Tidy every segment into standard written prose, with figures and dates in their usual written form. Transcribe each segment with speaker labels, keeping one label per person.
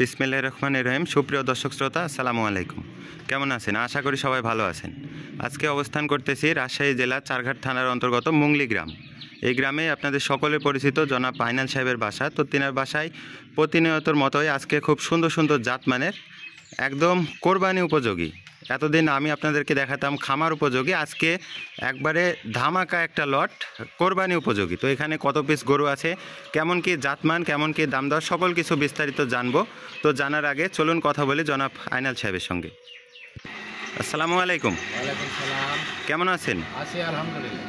Speaker 1: বিসমিল্লাহির রহমানির রহিম। সুপ্রিয় দর্শক শ্রোতা, আসসালামু আলাইকুম। কেমন আছেন? আশা করি সবাই ভালো আছেন। আজকে অবস্থান করতেছি রাজশাহী জেলা চারঘাট থানার অন্তর্গত মুংলি গ্রাম। এই গ্রামে আপনাদের সকলে পরিচিত জনাব আইনাল সাহেবের বাসা। তো তিনার বাসায় প্রতিনিয়তর মতোই আজকে খুব সুন্দর সুন্দর জাতমানের একদম কোরবানি উপযোগী, এতদিন আমি আপনাদেরকে দেখাতাম খামার উপযোগী, আজকে একবারে ধামাকা একটা লট কোরবানি উপযোগী। তো এখানে কত পিস গরু আছে, কেমন কি জাতমান, কেমন কি দাম দর, সকল কিছু বিস্তারিত জানবো। তো জানার আগে চলুন কথা বলি জনাব আইনাল সাহেবের সঙ্গে। আসসালামু আলাইকুম।
Speaker 2: ওয়ালাইকুম সালাম।
Speaker 1: কেমন আছেন?
Speaker 2: আছি আলহামদুলিল্লাহ।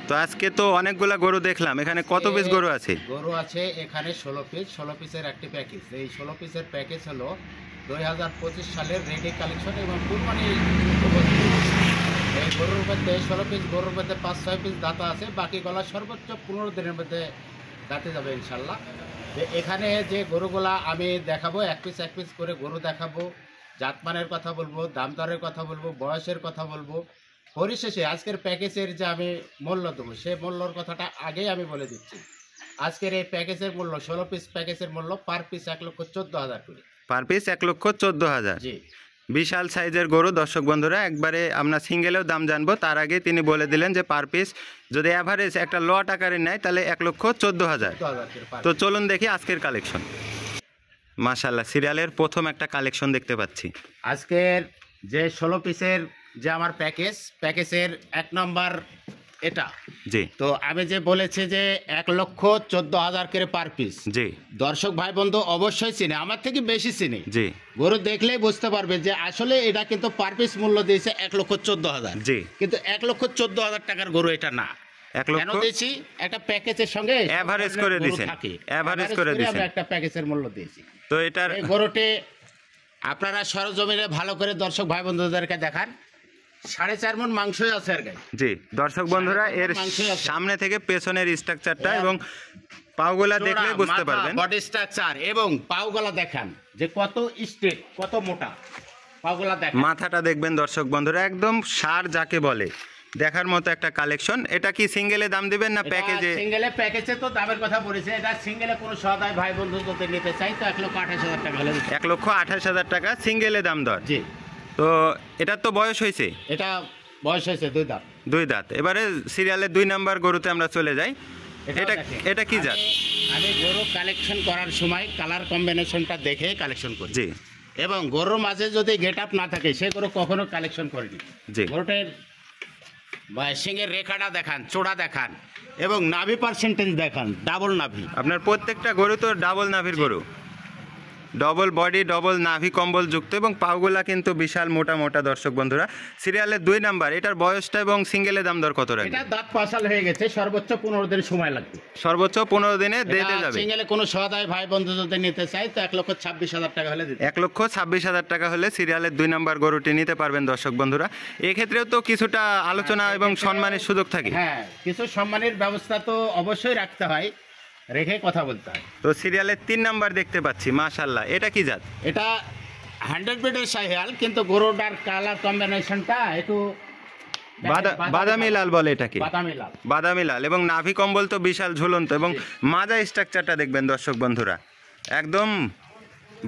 Speaker 1: তো আজকে তো অনেকগুলা গরু দেখলাম, এখানে কত পিস গরু আছে?
Speaker 2: গরু আছে এখানে 16 পিসের একটি প্যাকেজ। এই 16 পিসের প্যাকেজ হলো 2025 সালের রেডি কালেকশন এবং কুরবানি উপযোগী। এই গরুর মধ্যে 16 পিস গরুর মধ্যে 5-6 পিস দাঁতা আছে, বাকি গলা সর্বোচ্চ 15 দিনের মধ্যে দাঁতে যাবে ইনশাল্লাহ। এখানে যে গরুগুলা আমি দেখাবো, এক পিস করে গরু দেখাবো, জাতমানের কথা বলবো, দাম দরের কথা বলবো, বয়সের কথা বলবো। পরিশেষে আজকের প্যাকেজের যে আমি মূল্য দেবো, সেই মূল্যর কথাটা আগেই আমি বলে দিচ্ছি। আজকের এই প্যাকেজের মূল্য 16 পিস প্যাকেজের মূল্য পার পিস 1,14,000 করে।
Speaker 1: Per piece 1,14,000।
Speaker 2: জি,
Speaker 1: বিশাল সাইজের গরু। দর্শক বন্ধুরা, একবারে আমরা সিঙ্গেলেও দাম জানবো, তার আগে তিনি বলে দিলেন যে পার পিস যদি অ্যাভারেজ একটা লট আকারে নেয় তাহলে 1,14,000। তো চলুন দেখি আজকের কালেকশন। মাশাআল্লাহ, সিরিয়ালের প্রথম একটা কালেকশন দেখতে পাচ্ছি।
Speaker 2: আজকের যে 16 পিসের যে আমার প্যাকেজের 1 নম্বর এটা।
Speaker 1: জি,
Speaker 2: তো আমি যে বলেছি যে 1,14,000 করে পার পিস।
Speaker 1: জি,
Speaker 2: দর্শক ভাই বন্ধু অবশ্যই চিনে, আমার থেকে বেশি চিনে।
Speaker 1: জি,
Speaker 2: গরু দেখলেই বুঝতে পারবে যে আসলে এটা কিন্তু পার পিস মূল্য দিয়েছে 1,14,000।
Speaker 1: জি,
Speaker 2: 1,14,000 টাকার গরু এটা না।
Speaker 1: 1
Speaker 2: কেন
Speaker 1: লক্ষ
Speaker 2: দিয়েছি? একটা প্যাকেজের সঙ্গে
Speaker 1: অ্যাভারেজ করে দিয়েছেন, অ্যাভারেজ করে দিয়েছেন।
Speaker 2: আমরা একটা প্যাকেজের মূল্য দিয়েছি।
Speaker 1: তো এটার
Speaker 2: এই গরুটি আপনারা সরজমিনে ভালো করে দর্শক ভাই বন্ধুদেরকে দেখান। 4.5 মণ মাংসই আছে আর গায়ে।
Speaker 1: জি, দর্শক বন্ধুরা, এর সামনে থেকে পেছনের স্ট্রাকচারটা এবং পাওগুলা দেখলে বুঝতে পারবেন।
Speaker 2: বডি স্ট্রাকচার এবং পাওগুলা দেখান যে কত স্ট্রেট, কত মোটা পাওগুলা দেখান।
Speaker 1: মাথাটা দেখবেন দর্শক বন্ধুরা, একদম সার যাকে বলে, দেখার মতো একটা কালেকশন। এটা কি সিঙ্গেলে দাম দিবেন না প্যাকেজে?
Speaker 2: প্যাকেজে তো দামের কথা বলেছে। এটা সিঙ্গেলে কোনো সদায় ভাই বন্ধু যদি নিতে চাই তো 1,28,000 টাকা হলে
Speaker 1: 1,28,000 টাকা সিঙ্গেলে দাম দর।
Speaker 2: জি।
Speaker 1: তো এটার তো বয়স হয়েছে,
Speaker 2: এটা বয়স হয়েছে 2 দাঁত।
Speaker 1: 2 দাঁত। এবারে সিরিয়ালের 2 নাম্বার গরুতে আমরা চলে যাই। এটা কি জাত?
Speaker 2: আমি গরু কালেকশন করার সময় কালার কম্বিনেশনটা দেখে কালেকশন করি।
Speaker 1: জি,
Speaker 2: এবং গরুর মাঝে যদি গেট আপ না থাকে সে গরু কখনো কালেকশন করিনি।
Speaker 1: জি,
Speaker 2: গরুটার সিংয়ের রেখাটা দেখান, চোড়া দেখান এবং নাভি পার্সেন্টেজ দেখান, ডাবল নাভি।
Speaker 1: আপনার প্রত্যেকটা গরু তো ডাবল নাভির গরু, ডবল বডি, ডবল নাভি কম্বল যুক্ত এবং পাগুলা কিন্তু বিশাল মোটা মোটা। দর্শক বন্ধুরা, সিরিয়ালের 2 নাম্বার, এটার বয়সটা এবং সিঙ্গেলে দাম দর কত রাখবে?
Speaker 2: এটা দাঁত পাশাল হয়ে গেছে, সর্বোচ্চ 15 দিন সময় লাগবে।
Speaker 1: সর্বোচ্চ 15 দিনে দিতে যাবে।
Speaker 2: সিঙ্গেলে কোনো সদায় ভাই বন্ধু যদি নিতে চাই তো 1,26,000 টাকা হলে দিতে।
Speaker 1: 1,26,000 টাকা হলে সিরিয়ালের 2 নাম্বার গরুটি নিতে পারবেন দর্শক বন্ধুরা। এক্ষেত্রেও তো কিছুটা আলোচনা এবং সম্মানের সুযোগ থাকে।
Speaker 2: হ্যাঁ, কিছু সম্মানের ব্যবস্থা তো অবশ্যই রাখতে হয়, রেখে কথা বলতে হয়।
Speaker 1: তো সিরিয়ালের 3 নাম্বার দেখতে পাচ্ছি, মাশাআল্লাহ, এটা কি জাত?
Speaker 2: এটা 100 ব্রিডের শাহিওয়াল, কিন্তু গরুটার কালার কম্বিনেশনটা একটু
Speaker 1: বাদামি লাল বলে এটাকে,
Speaker 2: বাদামি লাল।
Speaker 1: বাদামি লাল এবং নাভি কম্বল তো বিশাল ঝুলন্ত এবং মাজা স্ট্রাকচারটা দেখবেন দর্শক বন্ধুরা, একদম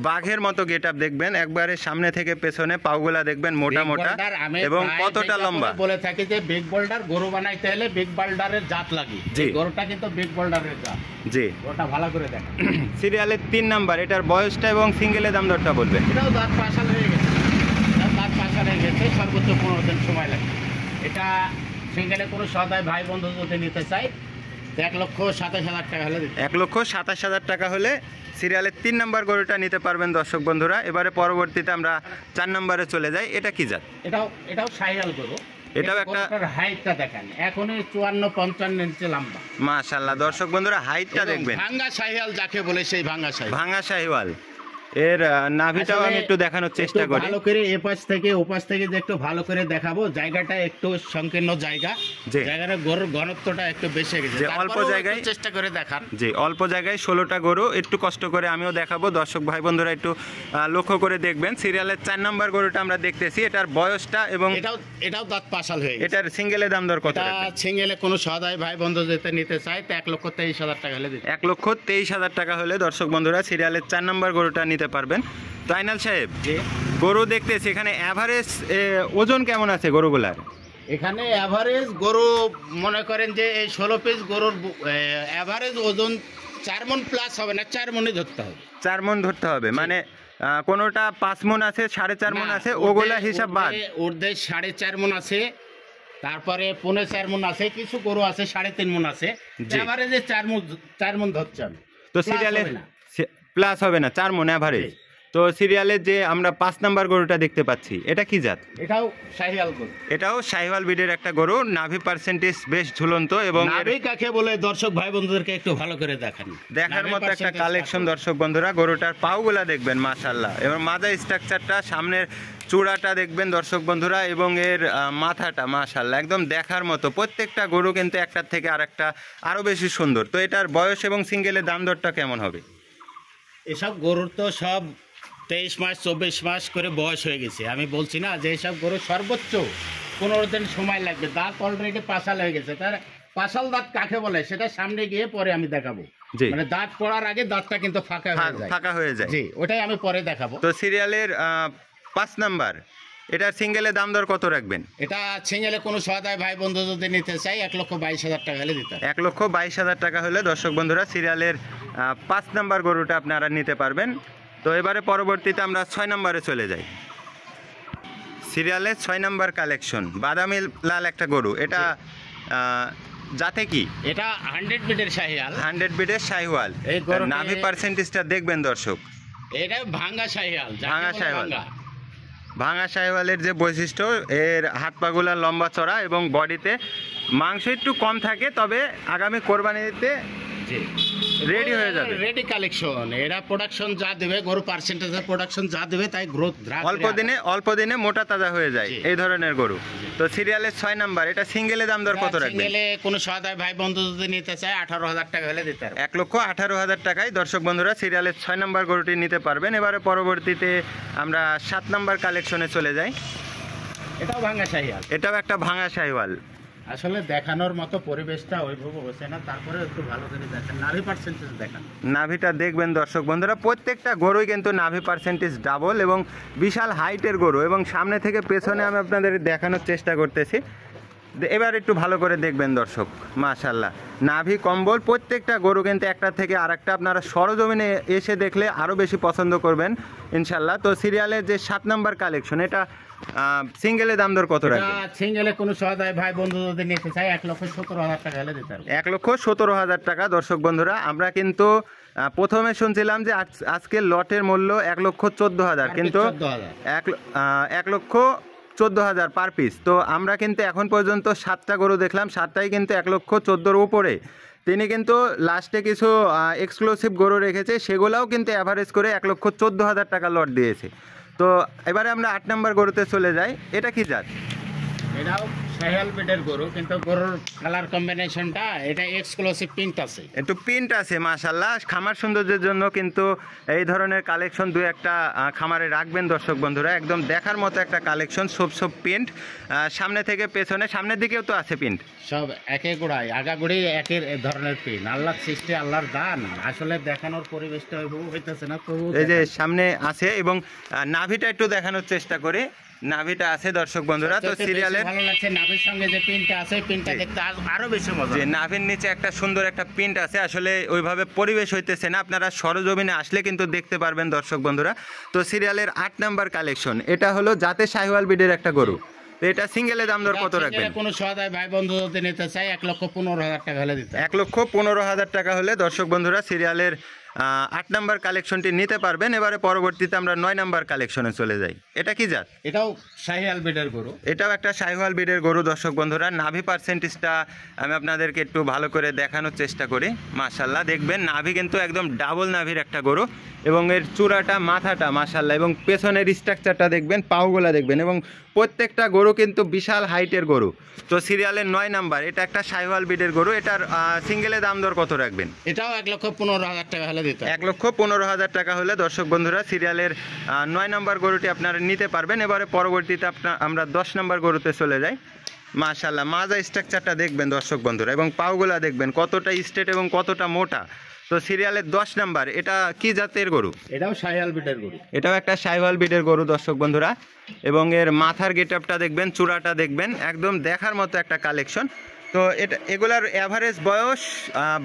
Speaker 1: বাঘের মতো গেট আপ দেখবেন। একবারে সামনে থেকে পেছনে পাগুলা দেখবেন মোটা মোটা এবং কতটা লম্বা।
Speaker 2: বলে থাকি যে বিগ বোল্ডার গরু বানাইতে হলে বিগ বোল্ডারের জাত লাগে।
Speaker 1: জি,
Speaker 2: গরুটা কিন্তু বিগ বোল্ডারের জাত।
Speaker 1: জি,
Speaker 2: ওটা ভালো করে দেখেন।
Speaker 1: সিরিয়ালের 3 নাম্বার, এটার বয়সটা এবং সিঙ্গেলে দাম দরটা বলবেন।
Speaker 2: এটাও দাঁত পাশাল হয়ে গেছে, সর্বোচ্চ 15 দিন সময় লাগে। এটা সিঙ্গেলে কোনো সদায় ভাই বন্ধু যদি নিতে চাই 1,27,000 টাকা হলে দিতে।
Speaker 1: 1,27,000 টাকা হলে সিরিয়ালের 3 নাম্বার গরুটা নিতে পারবেন দর্শক বন্ধুরা। এবারে পরবর্তীতে আমরা 4 নাম্বারে চলে যাই। এটা কি জাত?
Speaker 2: এটাও শাহিওয়াল গরু।
Speaker 1: এটাও একটা
Speaker 2: হাইটটা দেখেন, এখনই 54-55 ইঞ্চি লম্বা।
Speaker 1: মাশাআল্লাহ, দর্শক বন্ধুরা হাইটটা দেখবেন।
Speaker 2: ভাঙ্গা শাহিওয়াল যাকে বলে সেই ভাঙ্গা শাহিওয়াল।
Speaker 1: ভাঙ্গা শাহিওয়াল। এর নাভিটাও আমি একটু দেখানোর চেষ্টা করি।
Speaker 2: ভালো করে এপাশ থেকে ওপাশ থেকে যে একটু ভালো করে দেখাবো। জায়গাটা একটু সংকীর্ণ জায়গা, জায়গাটা গরুর ঘনত্বটা একটু বেশি গেছে,
Speaker 1: অল্প জায়গায়
Speaker 2: চেষ্টা করে দেখান।
Speaker 1: জি, অল্প জায়গায় 16টা গরু, একটু কষ্ট করে আমিও দেখাবো। দর্শক ভাই বন্ধুরা একটু লক্ষ্য করে দেখবেন। সিরিয়ালের 4 নাম্বার গরুটা আমরা দেখতেছি, এটার বয়সটা এবং
Speaker 2: এটাও দাঁত পাশাল হয়ে গেছে।
Speaker 1: এটার সিঙ্গেলে দাম দর কত?
Speaker 2: সিঙ্গেলে কোনো সদাই ভাই বন্ধু যেতে নিতে চাই তো 1,23,000 টাকা হলে দিতে।
Speaker 1: 1,23,000 টাকা হলে দর্শক বন্ধুরা সিরিয়ালের 4 নাম্বার গরুটা নিতে নিতে পারবেন। তো আইনাল সাহেব,
Speaker 2: যে
Speaker 1: গরু দেখতেছি এখানে অ্যাভারেজ ওজন কেমন আছে গরুগুলার?
Speaker 2: এখানে অ্যাভারেজ গরু মনে করেন যে এই 16 পিস গরুর অ্যাভারেজ ওজন 4 মণ প্লাস হবে না, 4 মণই ধরতে হবে।
Speaker 1: 4 মণ ধরতে হবে, মানে কোনোটা 5 মণ আছে, 4.5 মণ আছে, ওগুলা হিসাব বাদ।
Speaker 2: ঊর্ধ্বে 4.5 মণ আছে, তারপরে 4.5 মণ আছে, কিছু গরু আছে 3.5 মণ আছে,
Speaker 1: জি।
Speaker 2: এভারেজে 4 মণ ধরছে আমি।
Speaker 1: তো
Speaker 2: Plus
Speaker 1: সিরিয়ালে
Speaker 2: হবে না।
Speaker 1: প্লাস হবে না, 4 মণ অ্যাভারেজ।
Speaker 2: জি।
Speaker 1: তো সিরিয়ালের যে আমরা 5 নাম্বার গরুটা দেখতে পাচ্ছি, এটা কি জাত?
Speaker 2: এটাও শাহিওয়াল গরু।
Speaker 1: এটাও শাহিওয়াল ব্রিডের একটা গরু, নাভি পার্সেন্টেজ বেশ ঝুলন্ত এবং এর
Speaker 2: নাভি কাকে বলে দর্শক ভাই বন্ধুদেরকে একটু ভালো করে দেখান।
Speaker 1: দেখার
Speaker 2: নাভি
Speaker 1: মতো একটা
Speaker 2: percentage
Speaker 1: কালেকশন
Speaker 2: কাকে বলে?
Speaker 1: দর্শক বন্ধুরা। গরুটার পাওগুলা দেখবেন মাশাআল্লাহ, এবং মাথা স্ট্রাকচারটা, সামনের চূড়াটা দেখবেন দর্শক বন্ধুরা, এবং এর মাথাটা মাশাআল্লাহ একদম দেখার মতো। প্রত্যেকটা গরু কিন্তু একটার থেকে আরেকটা আরো বেশি সুন্দর। তো এটার বয়স এবং সিঙ্গেলের দাম দরটা কেমন হবে?
Speaker 2: এসব গরুর তো সব 23 মাস 24 মাস করে বয়স হয়ে গেছে। আমি বলছি না যে এসব গরু সর্বোচ্চ 15 দিন সময় লাগবে। দাঁত অলরেডি পাশাল হয়ে গেছে। তার পাশাল দাঁত কাকে বলে সেটা সামনে গিয়ে পরে আমি দেখাবো।
Speaker 1: জি।
Speaker 2: মানে দাঁত পড়ার আগে দাঁতটা কিন্তু ফাঁকা হয়ে যায়।
Speaker 1: ফাঁকা হয়ে যায়।
Speaker 2: জি, ওটাই আমি পরে দেখাবো।
Speaker 1: তো সিরিয়ালের 5 নাম্বার, এটার সিঙ্গেলের দাম দর কত রাখবেন?
Speaker 2: এটা সিঙ্গেলে কোনো সহায় ভাই বন্ধু যদি নিতে চাই 1,22,000 টাকা হলে দিতে হবে।
Speaker 1: 1,22,000 টাকা হলে দর্শক বন্ধুরা সিরিয়ালের 5 নাম্বার গরুটা আপনারা নিতে পারবেন। তো এবারে পরবর্তীতে আমরা 6 নাম্বারে চলে যাই। সিরিয়ালের 6 নাম্বার কালেকশন, বাদামি লাল একটা গরু। এটা যাতে কি?
Speaker 2: এটা 100 বিটের শাহিওয়াল।
Speaker 1: 100 বিটের শাহিওয়াল।
Speaker 2: এই গরুটি-
Speaker 1: নাভি পার্সেন্টেজটা দেখবেন দর্শক।
Speaker 2: এটা ভাঙ্গা শাহিওয়াল। যাকে
Speaker 1: ভাঙ্গা
Speaker 2: বলে
Speaker 1: শাহিওয়াল।
Speaker 2: ভাঙ্গা।
Speaker 1: ভাঙা শাহিওয়ালের যে বৈশিষ্ট্য, এর হাত পাগুলা লম্বা চড়া এবং বডিতে মাংস একটু কম থাকে, তবে আগামী কোরবানিতে
Speaker 2: জি।
Speaker 1: রেডি হয়ে যাবে।
Speaker 2: Ready collection. এরা প্রোডাকশন যা দেবে, গরু পার্সেন্টেজের প্রোডাকশন যা দেবে তাই গ্রোথ
Speaker 1: অল্প দিনে মোটা তাজা হয়ে যায়
Speaker 2: জি।
Speaker 1: এই ধরনের গরু। তো সিরিয়ালের 6 নাম্বার, এটা সিঙ্গেলে দাম দর কত রাখবেন?
Speaker 2: সিঙ্গেলে কোনো সহায় ভাই বন্ধু যদি নিতে চায় 18,000 টাকা হলে দিতে হবে।
Speaker 1: 1,18,000 টাকায় দর্শক বন্ধুরা সিরিয়ালের 6 নাম্বার গরুটি নিতে পারবেন। এবারে পরবর্তীতে আমরা 7 নাম্বার কালেকশনে চলে যাই।
Speaker 2: এটাও ভাঙ্গা শাহিওয়াল।
Speaker 1: এটাও একটা ভাঙা শাহিওয়াল।
Speaker 2: আসলে দেখানোর মতো পরিবেশটা ওইভাবে হচ্ছে না, তারপরে একটু ভালো করে দেখেন, নাভি পার্সেন্টেজ দেখান।
Speaker 1: নাভিটা দেখবেন দর্শক বন্ধুরা, প্রত্যেকটা গরুই কিন্তু নাভি পার্সেন্টেজ ডাবল এবং বিশাল হাইটের গরু, এবং সামনে থেকে পেছনে আমি আপনাদের দেখানোর চেষ্টা করতেছি। এবার একটু ভালো করে দেখবেন দর্শক, মাশাআল্লাহ নাভি কম্বল, প্রত্যেকটা গরু কিন্তু একটা থেকে আরেকটা আপনারা সরজমিনে এসে দেখলে আরও বেশি পছন্দ করবেন ইনশাল্লাহ। তো সিরিয়ালের যে 7 নাম্বার কালেকশন, এটা সিঙ্গেলের দাম দর কত রাখবেন?
Speaker 2: সিঙ্গেলে কোনো সহায় ভাই বন্ধু যদি নিতে চায় 1,17,000 টাকা হলে দিতে হবে।
Speaker 1: 1,17,000 টাকা। দর্শক বন্ধুরা, আমরা কিন্তু প্রথমে শুনছিলাম যে আজকের লটের মূল্য 1,14,000, কিন্তু 1,14,000 পার পিস। তো আমরা কিন্তু এখন পর্যন্ত 7টা গরু দেখলাম, 7টাই কিন্তু 1,14,000 উপরে। তিনি কিন্তু লাস্টে কিছু এক্সক্লুসিভ গরু রেখেছে, সেগুলোও কিন্তু অ্যাভারেজ করে 1,14,000 টাকা লট দিয়েছে। তো এবারে আমরা 8 নাম্বার গরুতে চলে যাই। এটা কি জাত?
Speaker 2: এটাও শাহিওয়াল ব্রিডের গরু, কিন্তু গরুর কালার কম্বিনেশনটা এটা এক্সক্লুসিভ প্রিন্ট আছে।
Speaker 1: একটু প্রিন্ট আছে মাশাআল্লাহ। খামার সৌন্দর্যের জন্য কিন্তু এই ধরনের কালেকশন দু একটা খামারে রাখবেন দর্শক বন্ধুরা। একদম দেখার মতো একটা কালেকশন, সব প্রিন্ট, সামনে থেকে পেছনে, সামনের দিকেও তো আছে প্রিন্ট।
Speaker 2: সব একে গোড়ায় আগাগোড়ি একই ধরনের প্রিন্ট। আল্লাহর সৃষ্টি, আল্লাহর দান। আসলে দেখানোর পরিবেশটা ওইভাবে হইতেছে না, তবু
Speaker 1: এই যে সামনে আছে, এবং নাভিটা একটু দেখানোর চেষ্টা করে। নাভিটা আছে দর্শক বন্ধুরা। তো সিরিয়ালের
Speaker 2: ভালো লাগছে নাভির সঙ্গে যে প্রিন্টটা আছে, প্রিন্টটা দেখতে আরো বেশি মজা।
Speaker 1: যে নাভির নিচে একটা সুন্দর একটা প্রিন্ট আছে, আসলে ওইভাবে পরিবেশ হইতেছে না, আপনারা সরজমিনে আসলে কিন্তু দেখতে পারবেন দর্শক বন্ধুরা। তো সিরিয়ালের 8 নাম্বার কালেকশন, এটা হলো জাতে শাহিওয়াল ব্রিডের একটা গরু। তো এটা সিঙ্গেলের দাম দর কত রাখবেন?
Speaker 2: কোনো সহায় ভাই বন্ধু যদি নিতে চাই 1,15,000 টাকা হলে দিতে হবে।
Speaker 1: 1,15,000 টাকা হলে দর্শক বন্ধুরা সিরিয়ালের 8 নাম্বার কালেকশনটি নিতে পারবেন। এবারে পরবর্তীতে আমরা 9 নাম্বার কালেকশনে চলে যাই। এটা কি জাত?
Speaker 2: এটাও শাহিওয়াল ব্রিডের গরু।
Speaker 1: এটাও একটা শাহিওয়াল ব্রিডের গরু দর্শক বন্ধুরা। নাভি পার্সেন্টেজটা আমি আপনাদেরকে একটু ভালো করে দেখানোর চেষ্টা করি। মাশাআল্লাহ দেখবেন নাভি কিন্তু একদম ডাবল নাভির একটা গরু, এবং এর চূড়াটা, মাথাটা মাশাআল্লাহ, এবং পেছনের স্ট্রাকচারটা দেখবেন, পাউগুলা দেখবেন, এবং প্রত্যেকটা গরু কিন্তু বিশাল হাইটের গরু। তো সিরিয়ালের 9 নাম্বার, এটা একটা শাহিওয়াল ব্রিডের গরু। এটার সিঙ্গেলের দাম দর কত রাখবেন?
Speaker 2: এটাও 1,15,000 টাকা হলে দিতে হবে।
Speaker 1: 1,15,000 টাকা হলে দর্শক বন্ধুরা সিরিয়ালের 9 নম্বর গরুটি আপনারা নিতে পারবেন। এবারে পরবর্তীতে আমরা 10 নম্বর গরুতে চলে যাই। মাশাআল্লাহ মাজা স্ট্রাকচারটা দেখবেন দর্শক বন্ধুরা, এবং পাউগুলা দেখবেন কতটা স্ট্রেট এবং কতটা মোটা। তো সিরিয়ালের 10 নাম্বার, এটা কি জাতের গরু?
Speaker 2: এটাও শাহিওয়াল বিটের গরু।
Speaker 1: এটাও একটা শাহিওয়াল বিটের গরু দর্শক বন্ধুরা, এবং এর মাথার গেটআপটা দেখবেন, চূড়াটা দেখবেন, একদম দেখার মতো একটা কালেকশন। তো এটা এগুলার অ্যাভারেজ বয়স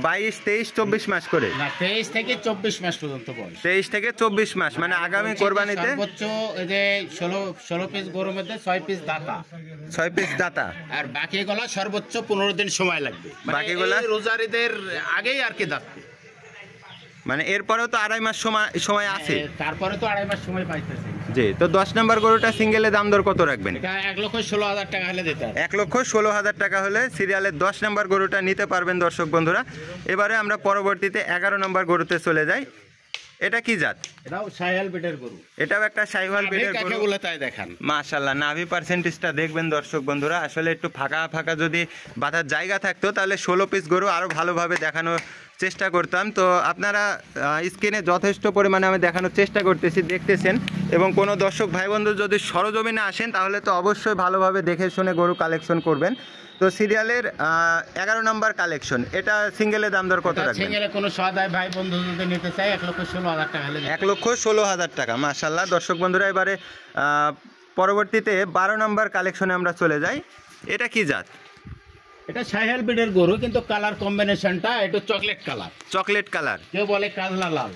Speaker 1: 22, 23, 24 মাস করে।
Speaker 2: না, 23 থেকে 24 মাস পর্যন্ত বয়স।
Speaker 1: 23 থেকে 24 মাস, মানে আগামী কোরবানিতে
Speaker 2: সর্বোচ্চ এই যে 16 পিস গরুর মধ্যে 6 পিস দাতা,
Speaker 1: 6 পিস দাতা,
Speaker 2: আর বাকিগুলো সর্বোচ্চ 15 দিন সময় লাগবে।
Speaker 1: বাকিগুলা
Speaker 2: রোজার ঈদের আগেই আর কি দাঁতবে,
Speaker 1: মানে এরপরেও তো 2.5 মাস সময় আছে।
Speaker 2: তারপরে তো 2.5 মাস সময় পাইতেছে।
Speaker 1: জি, তো 10 নাম্বার গরুটা সিঙ্গেলে দাম দর কত রাখবেন?
Speaker 2: এটা 1,16,000 টাকা হলে দিতে হবে।
Speaker 1: 1,16,000 টাকা হলে সিরিয়ালের 10 নাম্বার গরুটা নিতে পারবেন দর্শক বন্ধুরা। এবারে আমরা পরবর্তীতে 11 নাম্বার গরুতে চলে যাই। এটা কি জাত?
Speaker 2: এটাও শাহিওয়াল বিটের গরু।
Speaker 1: এটাও একটা শাহিওয়াল বিটের গরু।
Speaker 2: কাকে বলে তাই দেখান।
Speaker 1: মাশাআল্লাহ, নাভি পার্সেন্টেজটা দেখবেন দর্শক বন্ধুরা। আসলে একটু ফাঁকা ফাঁকা যদি বাঁধার জায়গা থাকতো তাহলে 16 পিস গরু আরও ভালোভাবে দেখানোর চেষ্টা করতাম। তো আপনারা স্ক্রিনে যথেষ্ট পরিমাণে আমি দেখানোর চেষ্টা করতেছি, দেখতেছেন। এবং কোনো দর্শক ভাই বন্ধু যদি সরজমিনে আসেন তাহলে তো অবশ্যই ভালোভাবে দেখে শুনে গরু কালেকশন করবেন। তো সিরিয়ালের 11 নম্বর কালেকশন, এটা সিঙ্গেলের দাম দর কত রাখবেন?
Speaker 2: সিঙ্গেলে কোনো সদায় ভাই বন্ধু যদি নিতে চায় 1,16,000 টাকা হলে
Speaker 1: 1,16,000 টাকা। মাশাআল্লাহ দর্শক বন্ধুরা, এবারে পরবর্তীতে 12 নম্বর কালেকশনে আমরা চলে যাই। এটা কি জাত?
Speaker 2: এটা শাহিওয়াল বিটের গরু, কিন্তু কালার কম্বিনেশনটা একটু চকলেট কালার।
Speaker 1: চকলেট কালার,
Speaker 2: কেউ বলে কাজলা লাল,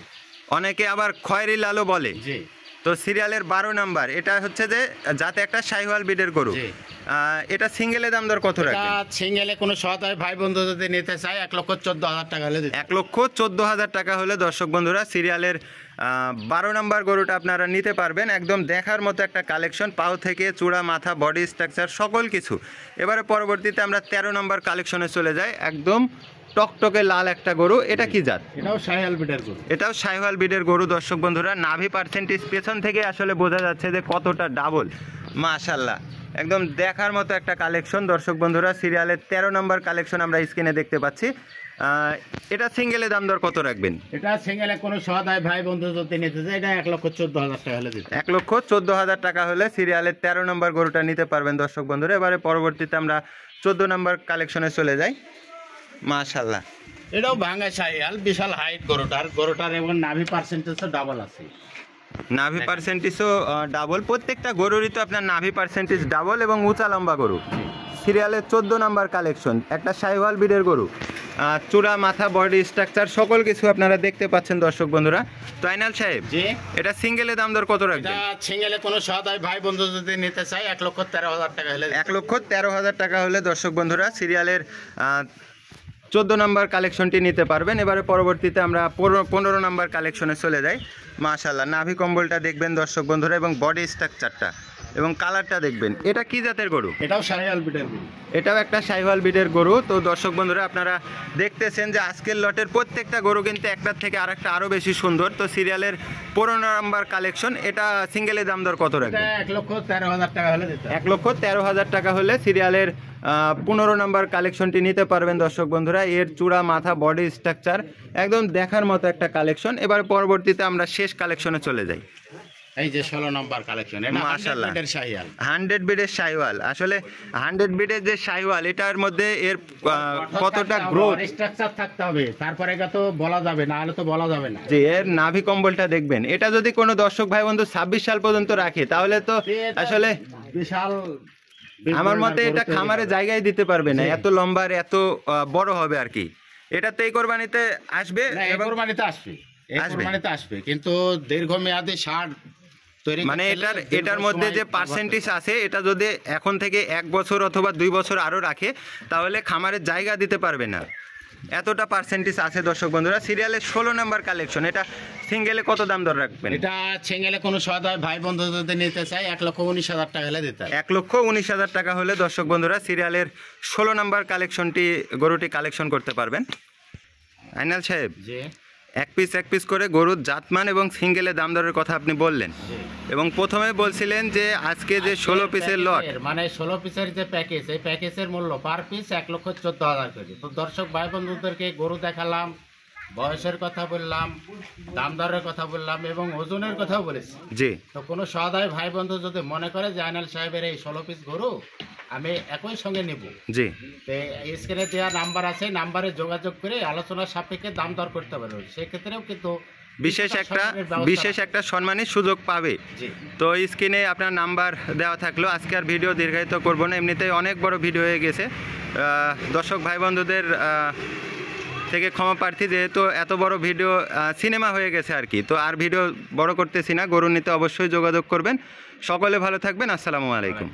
Speaker 1: অনেকে আবার খয়েরি লালও বলে।
Speaker 2: জি।
Speaker 1: তো সিরিয়ালের 12 নাম্বার, এটা হচ্ছে যে যাতে একটা শাহিওয়াল বিটের গরু। এটা সিঙ্গেলের দাম দর কত রাখবেন?
Speaker 2: সিঙ্গেলে কোনো সদায় ভাই বন্ধু যদি নিতে চায় 1,14,000 টাকা হলে
Speaker 1: 1,14,000 টাকা হলে দর্শক বন্ধুরা সিরিয়ালের 12 নাম্বার গরুটা আপনারা নিতে পারবেন। একদম দেখার মতো একটা কালেকশন, পাও থেকে চূড়া, মাথা, বডি স্ট্রাকচার সকল কিছু। এবারে পরবর্তীতে আমরা 13 নাম্বার কালেকশনে চলে যাই। একদম টকটকে লাল একটা গরু, এটা কি জাত?
Speaker 2: এটাও শাহিওয়াল বিটের গরু।
Speaker 1: এটাও শাহিওয়াল বিটের গরু দর্শক বন্ধুরা। নাভি পার্সেন্টেজ পেছন থেকে আসলে বোঝা যাচ্ছে যে কতটা ডাবল। মাশাআল্লাহ, একদম দেখার মতো একটা কালেকশন দর্শক বন্ধুরা। সিরিয়ালের 13 নম্বর কালেকশন আমরা স্ক্রিনে দেখতে পাচ্ছি। এটা সিঙ্গেলে দাম দর কত রাখবেন?
Speaker 2: এটা সিঙ্গেলে কোনো সদায় ভাই বন্ধু যদি নিতে চায় এটা 1,14,000 টাকা হলে দিতে।
Speaker 1: 1,14,000 টাকা হলে সিরিয়ালের 13 নম্বর গরুটা নিতে পারবেন দর্শক বন্ধুরা। এবারে পরবর্তীতে আমরা 14 নম্বর কালেকশনে চলে যাই। মাশাআল্লাহ,
Speaker 2: এটাও ভাঙা শাহিওয়াল, বিশাল হাইট গরুটার এবং নাভি পার্সেন্টেজও ডাবল আছে।
Speaker 1: নাভি পার্সেন্টেজও ডাবল, প্রত্যেকটা গরুরই তো আপনার নাভি পার্সেন্টেজ ডাবল এবং উঁচা লম্বা গরু। সিরিয়ালের 14 নম্বর কালেকশন, একটা শাহিওয়াল বিটের গরু। চূড়া, মাথা, বডি স্ট্রাকচার সকল কিছু আপনারা দেখতে পাচ্ছেন দর্শক বন্ধুরা। তো আইনাল সাহেব,
Speaker 2: জি,
Speaker 1: এটা সিঙ্গেলে দাম দর কত রাখবেন?
Speaker 2: এটা সিঙ্গেলে কোনো সদায় ভাই বন্ধু যদি নিতে চায় 1,13,000 টাকা হলে
Speaker 1: 1,13,000 টাকা হলে দর্শক বন্ধুরা সিরিয়ালের 14 নম্বর কালেকশনটি নিতে পারবেন। এবারে পরবর্তীতে আমরা 15 নম্বর কালেকশনে চলে যাই। মাশাআল্লাহ, নাভি কম্বলটা দেখবেন দর্শক বন্ধুরা এবং বডি স্ট্রাকচারটা এবং কালারটা দেখবেন। এটা কি জাতের গরু?
Speaker 2: এটাও শাহিওয়াল বিটের গরু।
Speaker 1: এটাও একটা শাহিওয়াল বিটের গরু। তো দর্শক বন্ধুরা, আপনারা দেখতেছেন যে আজকের লটের প্রত্যেকটা গরু কিন্তু একটার থেকে আরেকটা আরও বেশি সুন্দর। তো সিরিয়ালের 15 নম্বর কালেকশন, এটা সিঙ্গেলের দাম দর কত রাখবেন?
Speaker 2: 1,13,000 টাকা হলে দিতে।
Speaker 1: 1,13,000 টাকা হলে সিরিয়ালের 15 নম্বর কালেকশনটি নিতে পারবেন দর্শক বন্ধুরা। এর চূড়া, মাথা, বডি স্ট্রাকচার একদম দেখার মতো একটা কালেকশন। এবার পরবর্তীতে আমরা শেষ কালেকশনে চলে যাই।
Speaker 2: এই যে 16 নম্বর কালেকশন, এটা
Speaker 1: মাশাআল্লাহ
Speaker 2: 100 বিটের শাহিওয়াল।
Speaker 1: 100 বিটের শাহিওয়াল। আসলে 100 বিটের যে শাহিওয়াল, এটার মধ্যে এর কতটা গ্রোথ,
Speaker 2: স্ট্রাকচার থাকতে হবে, তারপরে এটা তো বলা যাবে না, হলে তো বলা যাবে না।
Speaker 1: যে এর নাভি কম্বলটা দেখবেন। এটা যদি কোনো দর্শক ভাই বন্ধু 26 সাল পর্যন্ত রাখে তাহলে তো আসলে
Speaker 2: বিশাল,
Speaker 1: আমার মতে এটা খামারে জায়গায় দিতে পারবে না, এত লম্বা আর এত বড় হবে আর কি। এটা তো এই কোরবানিতে আসবে,
Speaker 2: কোরবানিতে আসবে, কিন্তু দীর্ঘমেয়াদী ষাঁড় তৈরি,
Speaker 1: মানে এটার মধ্যে যে পার্সেন্টেজ আছে, এটা যদি এখন থেকে 1 বছর অথবা 2 বছর আরও রাখে তাহলে খামারের জায়গা দিতে পারবে না, এতটা পার্সেন্টেজ আছে দর্শক বন্ধুরা। সিরিয়ালের 16 নম্বর কালেকশন, এটা সিঙ্গেলে কত দাম দর রাখবেন?
Speaker 2: এটা সিঙ্গেলে কোনো সদায় ভাই বন্ধু যদি নিতে চায় 1,19,000 টাকা হলে দিতে।
Speaker 1: 1,19,000 টাকা হলে দর্শক বন্ধুরা সিরিয়ালের 16 নম্বর কালেকশনটি গরুটি কালেকশন করতে পারবেন। আইনাল সাহেব,
Speaker 2: জি,
Speaker 1: এক পিস করে গরুর জাতমান এবং সিঙ্গেলের দাম দরের কথা আপনি বললেন, এবং প্রথমে বলছিলেন যে আজকে যে 16 পিসের লট,
Speaker 2: মানে 16 পিসের যে প্যাকেজ, এই প্যাকেজের মূল্য পার পিস 1,14,000 করে। তো দর্শক ভাই বন্ধুদেরকে গরু দেখালাম, বয়সের কথা বললাম, দাম দরের কথা বললাম এবং ওজনের কথাও বলেছি।
Speaker 1: জি,
Speaker 2: তো কোনো সদায় ভাই বন্ধু যদি মনে করে যে আইনাল সাহেবের এই 16 পিস গরু আমি একই সঙ্গে নেব।
Speaker 1: জি,
Speaker 2: তো স্ক্রিনে দেওয়া নাম্বার আছে, নাম্বারে যোগাযোগ করে আলোচনার সাপেক্ষে দাম দর করতে পারবে। সেক্ষেত্রেও কিন্তু
Speaker 1: বিশেষ একটা সম্মানের সুযোগ পাবে।
Speaker 2: জি,
Speaker 1: তো স্ক্রিনে আপনার নাম্বার দেওয়া থাকলো। আজকে আর ভিডিও দীর্ঘায়িত করব না, এমনিতেই অনেক বড় ভিডিও হয়ে গেছে। দর্শক ভাই বন্ধুদের থেকে ক্ষমা প্রার্থী, যেহেতু এত বড় ভিডিও সিনেমা হয়ে গেছে আর কি। তো আর ভিডিও বড় করতেছি না, গরু নিতে অবশ্যই যোগাযোগ করবেন। সকলে ভালো থাকবেন। আসসালামু আলাইকুম।